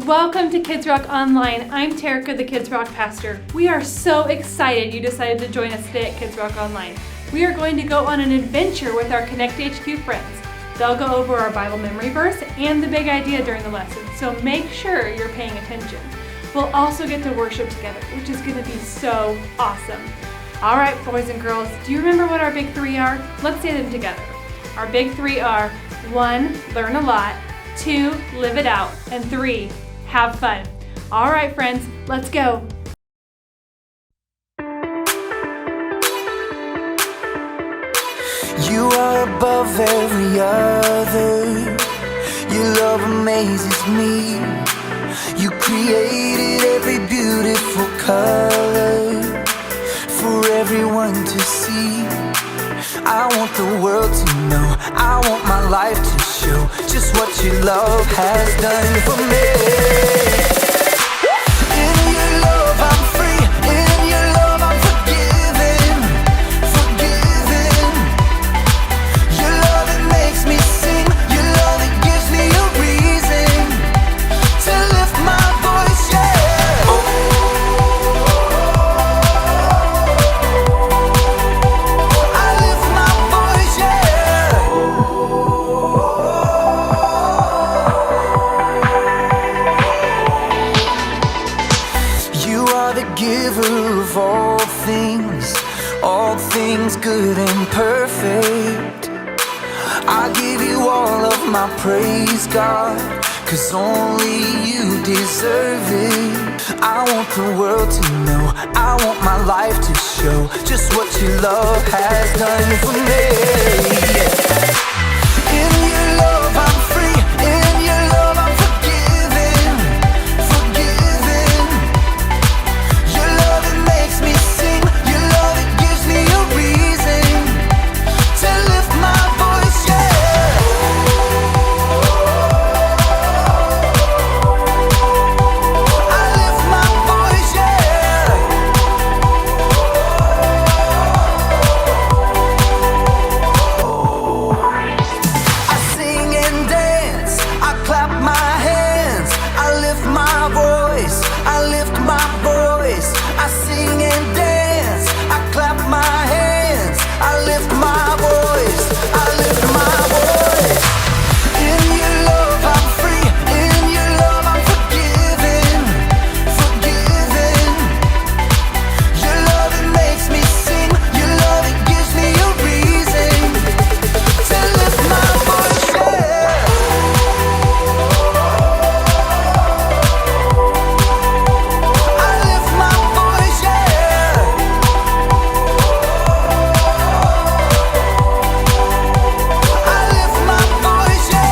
Welcome to Kids Rock Online. I'm Terica, the Kids Rock pastor. We are so excited you decided to join us today at Kids Rock Online. We are going to go on an adventure with our Connect HQ friends. They'll go over our Bible memory verse and the big idea during the lesson, so make sure you're paying attention. We'll also get to worship together, which is going to be so awesome. All right, boys and girls, do you remember what our big three are? Let's say them together. Our big three are 1, learn a lot, 2, live it out, and 3, have fun. All right, friends, let's go. You are above every other. Your love amazes me. You created every beautiful color for everyone to see. I want the world to know, I want my life to show just what your love has done for me. In your love I'm free, in your love I'm forgiven, forgiven. Your love it makes me sing, your love it gives me a reason to lift my voice, yeah. I lift my voice, yeah. You are the giver of all things good and perfect. I give you all of my praise, God, 'cause only you deserve it. I want the world to know, I want my life to show just what your love has done for me. In your love I'm free, in your love I'm forgiven, forgiven. Your love it makes me sing, your love it gives me a reason to lift my voice, yeah. I lift my voice, yeah. I sing and dance, I clap my hands, I lift my voice, I lift my voice. I sing and dance, I clap my hands, I lift my voice, I lift my voice. In your love I'm free, in your love I'm forgiven, forgiven. Your love it makes me sing, your love it gives me a reason to lift my voice, yeah. I lift my voice, yeah. I lift my voice, yeah.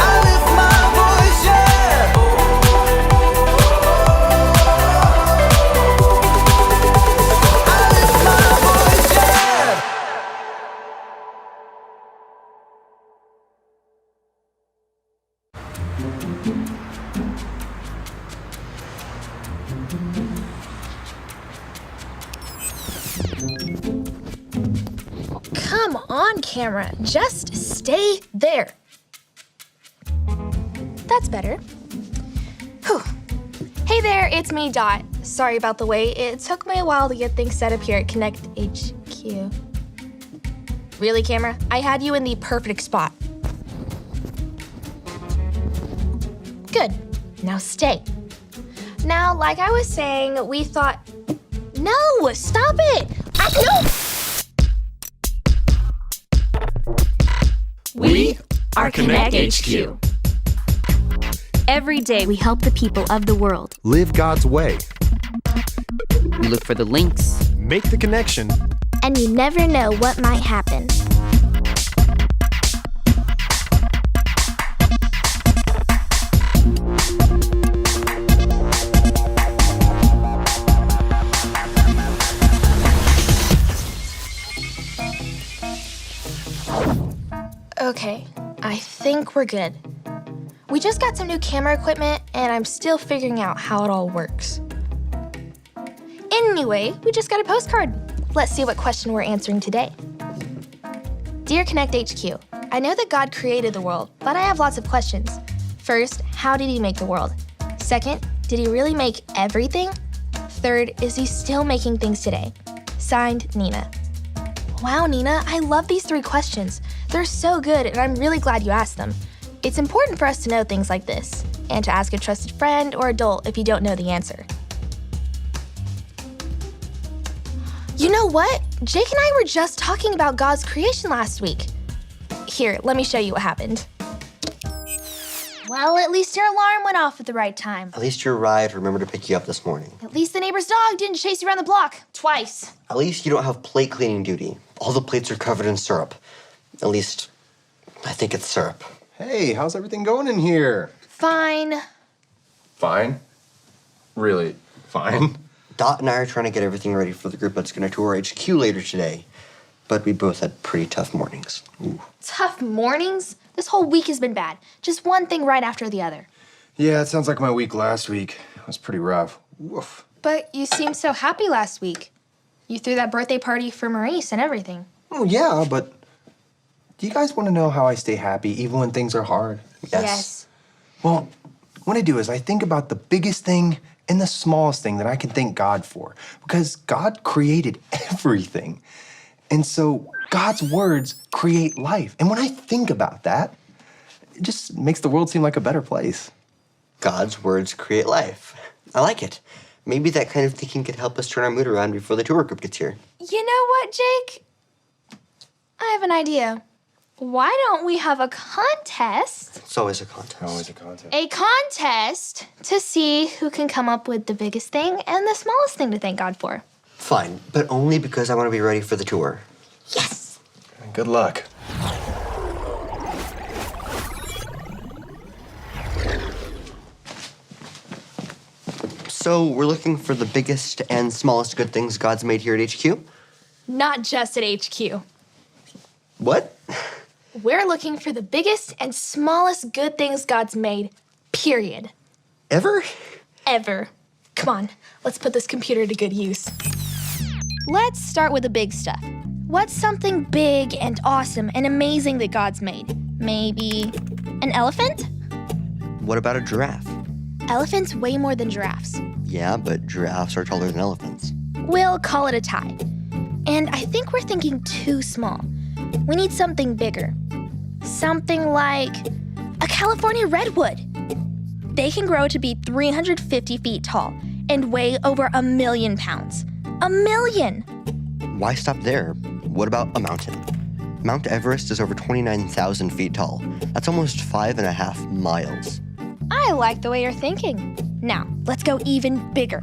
I lift my voice, yeah. I lift my voice, yeah. Come on, camera. Just stay there. That's better. Whew. Hey there, it's me, Dot. Sorry about the wait. It took me a while to get things set up here at Connect HQ. Really, camera? I had you in the perfect spot. Good. Now stay. Now, like I was saying, we thought... No! Stop it! No! We are Connect HQ. Every day we help the people of the world. Live God's way. We look for the links. Make the connection. And you never know what might happen. Okay, I think we're good. We just got some new camera equipment, and I'm still figuring out how it all works. Anyway, we just got a postcard. Let's see what question we're answering today. Dear Connect HQ, I know that God created the world, but I have lots of questions. First, how did he make the world? Second, did he really make everything? Third, is he still making things today? Signed, Nina. Wow, Nina, I love these 3 questions. They're so good, and I'm really glad you asked them. It's important for us to know things like this, and to ask a trusted friend or adult if you don't know the answer. You know what? Jake and I were just talking about God's creation last week. Here, let me show you what happened. Well, at least your alarm went off at the right time. At least your ride remembered to pick you up this morning. At least the neighbor's dog didn't chase you around the block twice. At least you don't have plate cleaning duty. All the plates are covered in syrup. At least, I think it's syrup. Hey, how's everything going in here? Fine. Fine. Really, fine. Dot and I are trying to get everything ready for the group that's going to tour HQ later today. But we both had pretty tough mornings. Ooh. Tough mornings? This whole week has been bad. Just one thing right after the other. Yeah, it sounds like my week last week. It was pretty rough. Woof. But you seemed so happy last week. You threw that birthday party for Maurice and everything. Oh, yeah, but do you guys want to know how I stay happy even when things are hard? Yes. Well, what I do is I think about the biggest thing and the smallest thing that I can thank God for, because God created everything. And so God's words create life. And when I think about that, it just makes the world seem like a better place. God's words create life. I like it. Maybe that kind of thinking could help us turn our mood around before the tour group gets here. You know what, Jake? I have an idea. Why don't we have a contest? It's always a contest. Always a contest. A contest to see who can come up with the biggest thing and the smallest thing to thank God for. Fine, but only because I want to be ready for the tour. Yes! Good luck. So we're looking for the biggest and smallest good things God's made here at HQ? Not just at HQ. What? We're looking for the biggest and smallest good things God's made, period. Ever? Ever. Come on, let's put this computer to good use. Let's start with the big stuff. What's something big and awesome and amazing that God's made? Maybe an elephant? What about a giraffe? Elephants weigh more than giraffes. Yeah, but giraffes are taller than elephants. We'll call it a tie. And I think we're thinking too small. We need something bigger. Something like a California redwood. They can grow to be 350 feet tall and weigh over 1 million pounds. 1 million! Why stop there? What about a mountain? Mount Everest is over 29,000 feet tall. That's almost 5.5 miles. I like the way you're thinking. Now, let's go even bigger.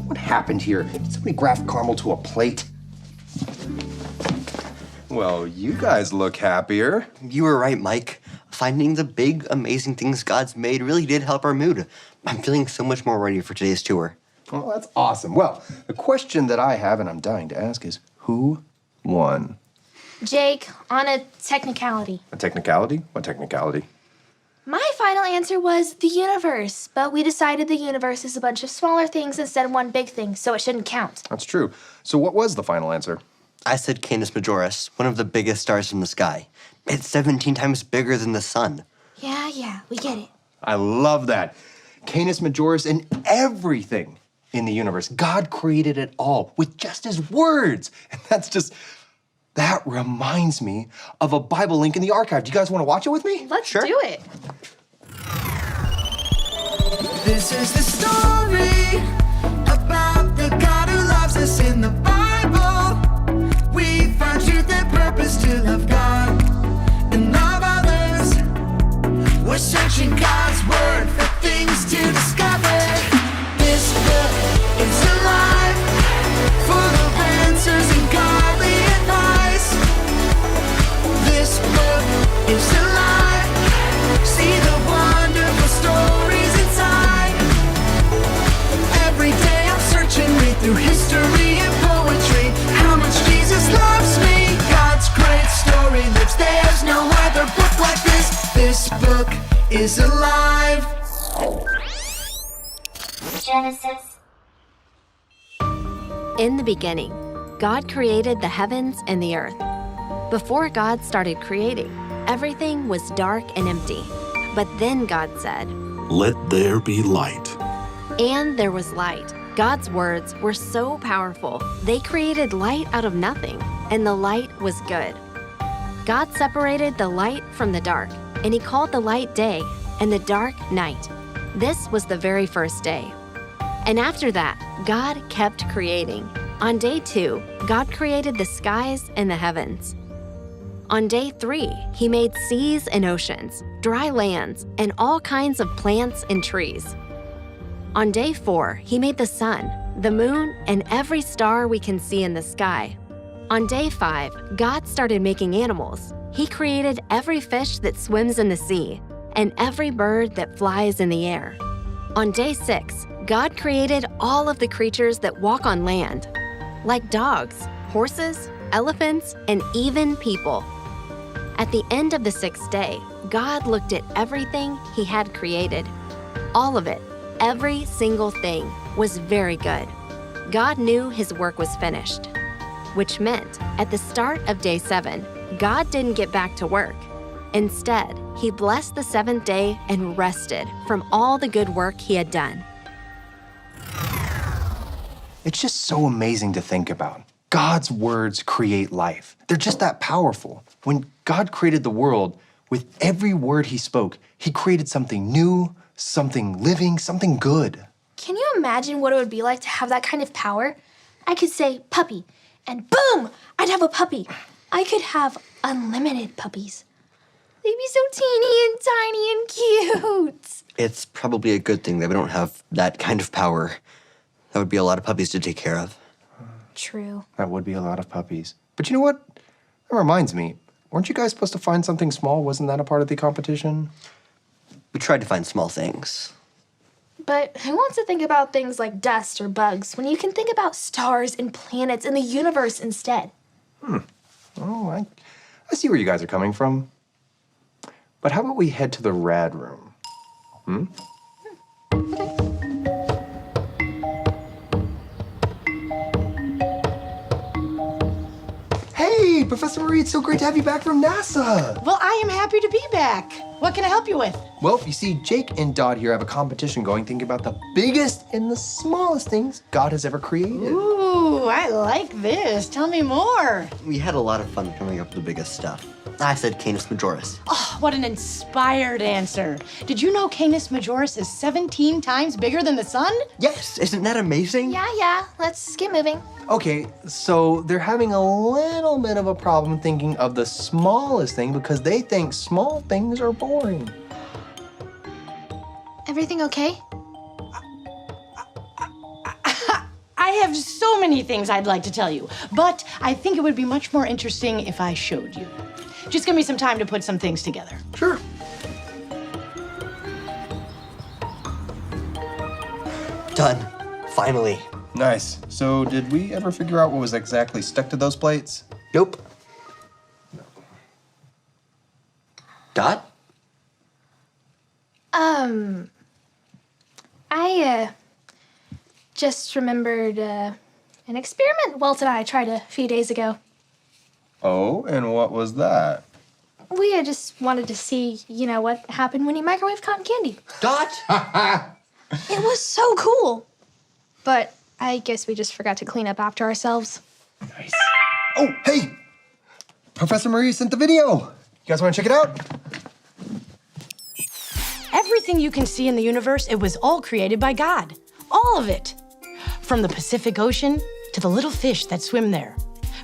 What happened here? Did somebody graft caramel to a plate? Well, you guys look happier. You were right, Mike. Finding the big, amazing things God's made really did help our mood. I'm feeling so much more ready for today's tour. Well, that's awesome. Well, the question that I have and I'm dying to ask is, who won? Jake, on a technicality. A technicality? What technicality? My final answer was the universe, but we decided the universe is a bunch of smaller things instead of one big thing, so it shouldn't count. That's true. So what was the final answer? I said Canis Majoris, one of the biggest stars in the sky. It's 17 times bigger than the sun. Yeah, we get it. I love that. Canis Majoris and everything in the universe. God created it all with just his words. And that reminds me of a Bible link in the archive. Do you guys want to watch it with me? Let's Sure. do it. This is the story about the God who loves us in the Bible. We find truth and purpose to love God and love others. We're searching God's word for things to discover. This book is alive, full of answers and godly advice. This book is alive. See the wonderful stories inside. Every day I'm searching, read through history and poetry. How much Jesus loves me. God's great story lives. There's no other book like this. This book is alive. Genesis. In the beginning, God created the heavens and the earth. Before God started creating, everything was dark and empty. But then God said, "Let there be light." and there was light. God's words were so powerful, they created light out of nothing, and the light was good. God separated the light from the dark, and he called the light day and the dark night. This was the very first day. And after that, God kept creating. On day 2, God created the skies and the heavens. On day 3, he made seas and oceans, dry lands, and all kinds of plants and trees. On day 4, he made the sun, the moon, and every star we can see in the sky. On day 5, God started making animals. He created every fish that swims in the sea and every bird that flies in the air. On day 6, God created all of the creatures that walk on land, like dogs, horses, elephants, and even people. At the end of the 6th day, God looked at everything he had created. All of it, every single thing, was very good. God knew his work was finished, which meant at the start of day 7, God didn't get back to work. Instead, he blessed the 7th day and rested from all the good work he had done. It's just so amazing to think about. God's words create life. They're just that powerful. When God created the world, with every word he spoke, he created something new, something living, something good. Can you imagine what it would be like to have that kind of power? I could say puppy, and boom, I'd have a puppy. I could have unlimited puppies. They'd be so teeny and tiny and cute. It's probably a good thing that we don't have that kind of power. That would be a lot of puppies to take care of. True. That would be a lot of puppies. But you know what? That reminds me. Weren't you guys supposed to find something small? Wasn't that a part of the competition? We tried to find small things. But who wants to think about things like dust or bugs when you can think about stars and planets and the universe instead? Oh, I see where you guys are coming from. But how about we head to the rad room? Hey, Professor Marie, it's so great to have you back from NASA. Well, I am happy to be back. What can I help you with? Well, you see, Jake and Dot here have a competition going, thinking about the biggest and the smallest things God has ever created. Ooh, I like this. Tell me more. We had a lot of fun coming up with the biggest stuff. I said Canis Majoris. Oh, what an inspired answer. Did you know Canis Majoris is 17 times bigger than the sun? Yes, isn't that amazing? Yeah, let's get moving. Okay, so they're having a little bit of a problem thinking of the smallest thing because they think small things are boring. Everything okay? I have so many things I'd like to tell you, but I think it would be much more interesting if I showed you. Just give me some time to put some things together. Sure. Done. Finally. Nice. So did we ever figure out what was exactly stuck to those plates? Nope. Dot? I just remembered an experiment Walt and I tried a few days ago. Oh, and what was that? We just wanted to see, what happened when you microwave cotton candy. Dot? It was so cool. But I guess we just forgot to clean up after ourselves. Nice. Oh, hey! Professor Marie sent the video. You guys want to check it out? Everything you can see in the universe, it was all created by God. All of it. From the Pacific Ocean to the little fish that swim there.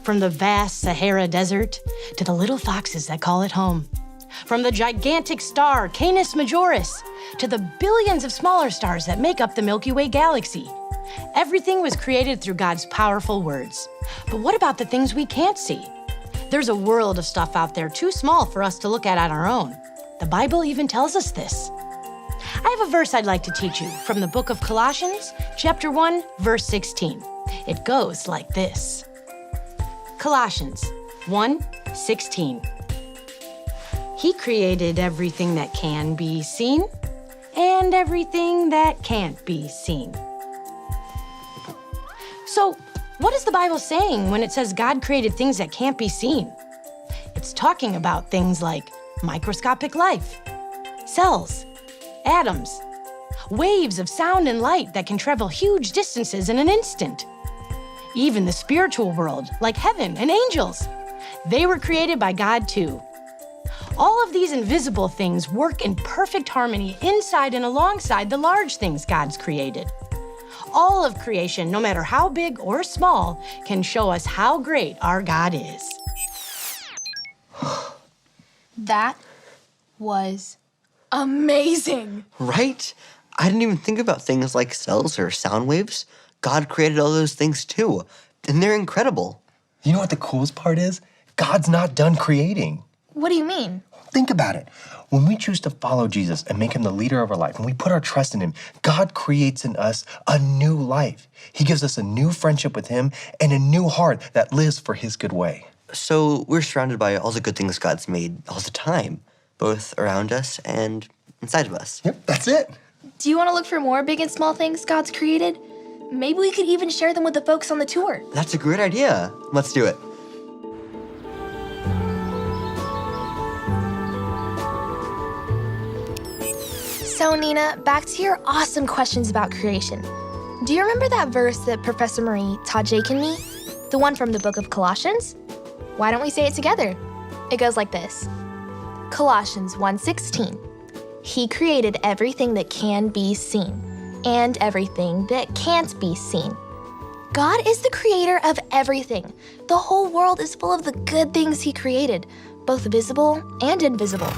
From the vast Sahara Desert to the little foxes that call it home. From the gigantic star Canis Majoris to the billions of smaller stars that make up the Milky Way galaxy. Everything was created through God's powerful words. But what about the things we can't see? There's a world of stuff out there too small for us to look at on our own. The Bible even tells us this. I have a verse I'd like to teach you from the book of Colossians, chapter 1, verse 16. It goes like this. Colossians 1:16. He created everything that can be seen and everything that can't be seen. So, What is the Bible saying when it says God created things that can't be seen? It's talking about things like microscopic life, cells, atoms, waves of sound and light that can travel huge distances in an instant. Even the spiritual world, like heaven and angels, they were created by God too. All of these invisible things work in perfect harmony inside and alongside the large things God's created. All of creation, no matter how big or small, can show us how great our God is. That was amazing. Right? I didn't even think about things like cells or sound waves. God created all those things too, and they're incredible. You know what the coolest part is? God's not done creating. What do you mean? Think about it. When we choose to follow Jesus and make him the leader of our life, when we put our trust in him, God creates in us a new life. He gives us a new friendship with him and a new heart that lives for his good way. So we're surrounded by all the good things God's made all the time, both around us and inside of us. Yep, that's it. Do you want to look for more big and small things God's created? Maybe we could even share them with the folks on the tour. That's a great idea. Let's do it. So, Nina, back to your awesome questions about creation. Do you remember that verse that Professor Marie taught Jake and me? The one from the book of Colossians? Why don't we say it together? It goes like this. Colossians 1:16. He created everything that can be seen and everything that can't be seen. God is the creator of everything. The whole world is full of the good things he created, both visible and invisible.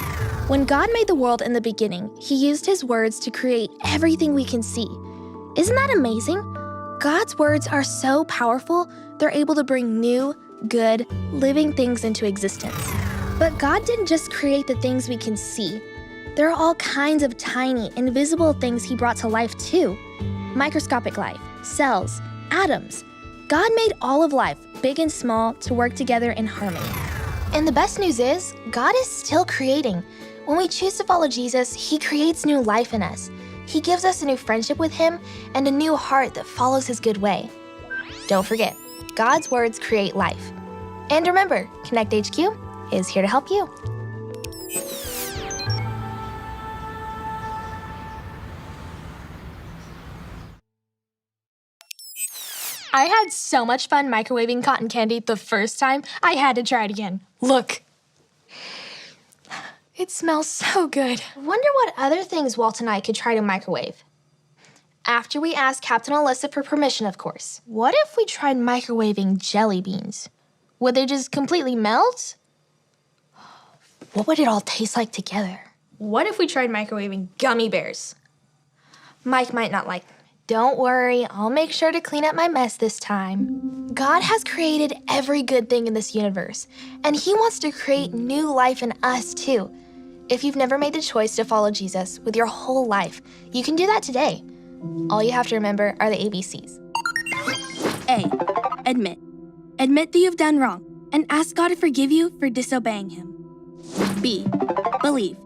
When God made the world in the beginning, he used his words to create everything we can see. Isn't that amazing? God's words are so powerful, they're able to bring new, good, living things into existence. But God didn't just create the things we can see. There are all kinds of tiny, invisible things he brought to life too. Microscopic life, cells, atoms. God made all of life, big and small, to work together in harmony. And the best news is, God is still creating. When we choose to follow Jesus, he creates new life in us. He gives us a new friendship with him and a new heart that follows his good way. Don't forget, God's words create life. And remember, Connect HQ is here to help you. I had so much fun microwaving cotton candy the first time, I had to try it again. Look. It smells so good. Wonder what other things Walt and I could try to microwave. After we ask Captain Alyssa for permission, of course. What if we tried microwaving jelly beans? Would they just completely melt? What would it all taste like together? What if we tried microwaving gummy bears? Mike might not like them. Don't worry, I'll make sure to clean up my mess this time. God has created every good thing in this universe, and he wants to create new life in us too. If you've never made the choice to follow Jesus with your whole life, you can do that today. All you have to remember are the ABCs. A. Admit. Admit that you've done wrong and ask God to forgive you for disobeying him. B. Believe.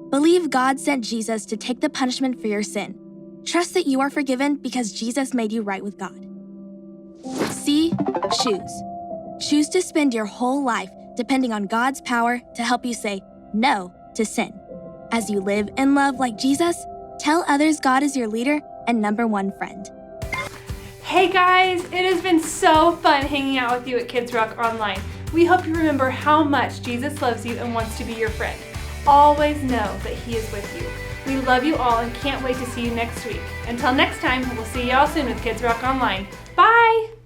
Believe God sent Jesus to take the punishment for your sin. Trust that you are forgiven because Jesus made you right with God. C. Choose. Choose to spend your whole life depending on God's power to help you say no to sin. As you live and love like Jesus, tell others God is your leader and number one friend. Hey guys, it has been so fun hanging out with you at Kids Rock Online. We hope you remember how much Jesus loves you and wants to be your friend. Always know that he is with you. We love you all and can't wait to see you next week. Until next time, we'll see you all soon with Kids Rock Online. Bye!